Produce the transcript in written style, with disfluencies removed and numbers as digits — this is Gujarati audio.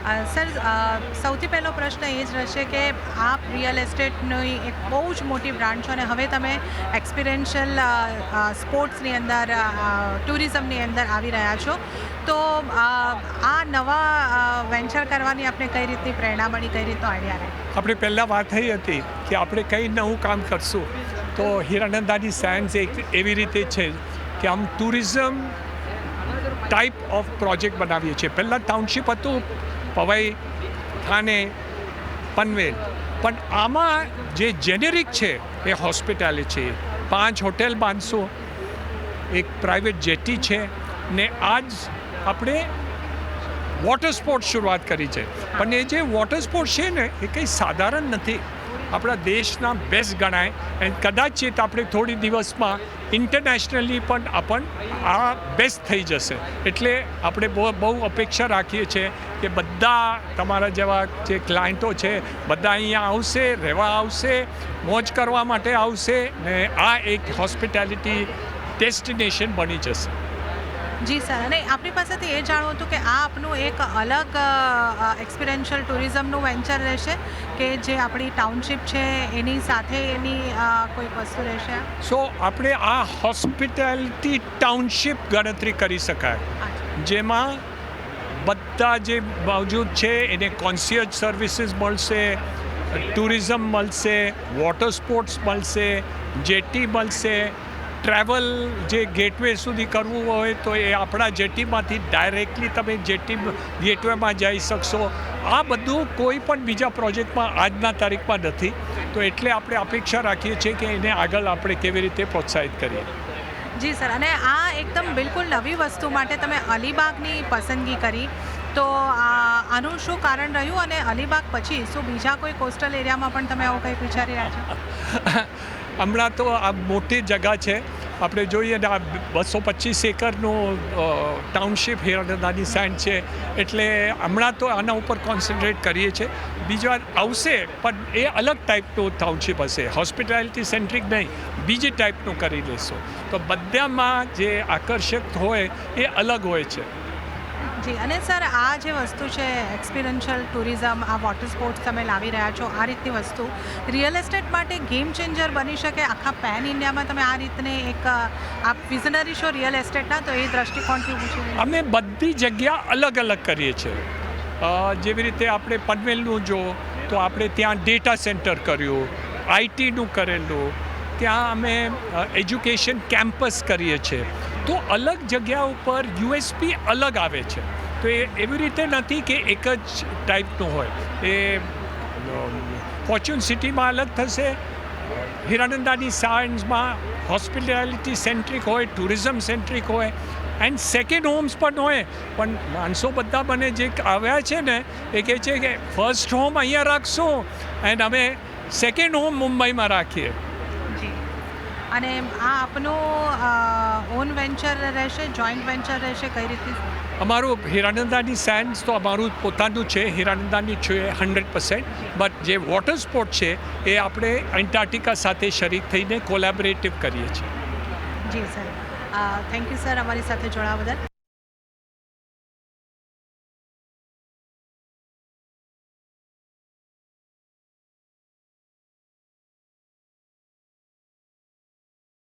સર, સૌથી પહેલો પ્રશ્ન એ જ રહેશે કે આપ રિયલ એસ્ટેટની એક બહુ જ મોટી બ્રાન્ડ છો અને હવે તમે એક્સપિરિયન્શિયલ સ્પોર્ટ્સની અંદર, ટુરિઝમની અંદર આવી રહ્યા છો. તો આ નવા વેન્ચર કરવાની આપણે કઈ રીતની પ્રેરણા મળી, કઈ રીતનો આઈડિયા રહે? આપણે પહેલાં વાત થઈ હતી કે આપણે કંઈ નવું કામ કરશું, તો હીરાનંદાની સાયન્સ એક એવી રીતે છે કે આમ ટુરિઝમ ટાઈપ ઓફ પ્રોજેક્ટ બનાવીએ છીએ. પહેલાં ટાઉનશીપ હતું, પવાઈ, થાને, પનવેલ, પણ આમાં જે જેનેરિક છે એ હોસ્પિટાલિટી છે. 5 હોટેલ બાંધશો, એક પ્રાઇવેટ જેટી છે, ને આજ આપણે વોટર સ્પોર્ટ્સ શરૂઆત કરી છે. પણ એ જે વોટર સ્પોર્ટ્સ છે ને એ કંઈ સાધારણ નથી, આપણા દેશના બેસ્ટ ગણાય. એન્ડ કદાચિત આપણે થોડી દિવસમાં ઇન્ટરનેશનલી પણ આ બેસ્ટ થઈ જશે. એટલે આપણે બહુ અપેક્ષા રાખીએ છીએ કે બધા તમારા જેવા જે ક્લાયન્ટો છે બધા અહીંયા આવશે, રહેવા આવશે, મોજ કરવા માટે આવશે, ને આ એક હોસ્પિટાલિટી ડેસ્ટિનેશન બની જશે. જી સર, અને આપણી પાસેથી એ જાણવું હતું કે આ આપનું એક અલગ એક્સપિરિયન્શિયલ ટુરિઝમનું વેન્ચર રહેશે કે જે આપણી ટાઉનશીપ છે એની સાથે એની કોઈક વસ્તુ રહેશે? સો આપણે આ હોસ્પિટાલિટી ટાઉનશીપ ગણતરી કરી શકાય, જેમાં બધા જે મોજૂદ છે એને કોન્સિયર્જ સર્વિસીસ મળશે, ટુરિઝમ મળશે, વોટર સ્પોર્ટ્સ મળશે, જેટી મળશે, ટ્રાવેલ જે ગેટવે સુધી કરવું હોય તો એ આપણા જેટીમાંથી ડાયરેક્ટલી તમે જેટી ગેટવેમાં જઈ શકશો. આ બધું કોઈ પણ બીજા પ્રોજેક્ટમાં આજના તારીખમાં નથી. તો એટલે આપણે અપેક્ષા રાખીએ છીએ કે એને આગળ આપણે કેવી રીતે પ્રોત્સાહિત કરીએ. જી સર, અને આ એકદમ બિલકુલ નવી વસ્તુ માટે તમે અલીબાગની પસંદગી કરી, તો આનું શું કારણ રહ્યું? અને અલીબાગ પછી શું બીજા કોઈ કોસ્ટલ એરિયામાં પણ તમે આવું કંઈક વિચારી રહ્યા છો? હમણાં તો આ મોટી જગ્યા છે, આપણે જોઈએ ને આ 225 એકરનું ટાઉનશીપ હીરાનંદાની સાયન્સ છે, એટલે હમણાં તો આના ઉપર કોન્સન્ટ્રેટ કરીએ છીએ. બીજી વાર આવશે પણ એ અલગ ટાઈપનું ટાઉનશીપ હશે, હોસ્પિટાલિટી સેન્ટ્રિક નહીં, બીજી ટાઈપનું કરી લેશો. તો બધામાં જે આકર્ષક હોય એ અલગ હોય છે. જી, અને સર આ જે વસ્તુ છે એક્સપિરિયન્શિયલ ટુરિઝમ, આ વોટર સ્પોર્ટ્સ તમે લાવી રહ્યા છો, આ રીતની વસ્તુ રિયલ એસ્ટેટ માટે ગેમ ચેન્જર બની શકે. આખા પેન ઇન્ડિયામાં તમે આ રીતને એક આપ વિઝનરી છો રિયલ એસ્ટેટના, તો એ દ્રષ્ટિકોણથી પૂછ્યું. અમે બધી જગ્યા અલગ અલગ કરીએ છીએ. જેવી રીતે આપણે પનવેલનું જો તો આપણે ત્યાં ડેટા સેન્ટર કર્યું, આઈટીનું કરેલું, ત્યાં અમે એજ્યુકેશન કેમ્પસ કરીએ છીએ. તો અલગ જગ્યા ઉપર યુએસપી અલગ આવે છે. તો એ એવી રીતે નથી કે એક જ ટાઈપનું હોય. એ ફોર્ચ્યુન સિટીમાં અલગ થશે, હીરાનંદાની સાયન્સમાં હોસ્પિટાલિટી સેન્ટ્રિક હોય, ટુરિઝમ સેન્ટ્રિક હોય, એન્ડ સેકન્ડ હોમ્સ પણ હોય. પણ માણસો બધા મને જે આવ્યા છે ને એ કહે છે કે ફર્સ્ટ હોમ અહીંયા રાખશું એન્ડ અમે સેકન્ડ હોમ મુંબઈમાં રાખીએ. અને આ આપનું ઓન વેન્ચર રહેશે, જોઈન્ટ વેન્ચર રહેશે, કઈ રીતે? અમારું હીરાનંદાની સાયન્સ તો અમારું પોતાનું છે, હીરાનંદાની છે 100%. બટ જે વોટર સ્પોર્ટ છે એ આપણે એન્ટાર્કટિકા સાથે શરીક થઈને કોલેબોરેટિવ કરીએ છીએ. જી સર, થેન્ક યુ સર અમારી સાથે જોડાવા બદલ.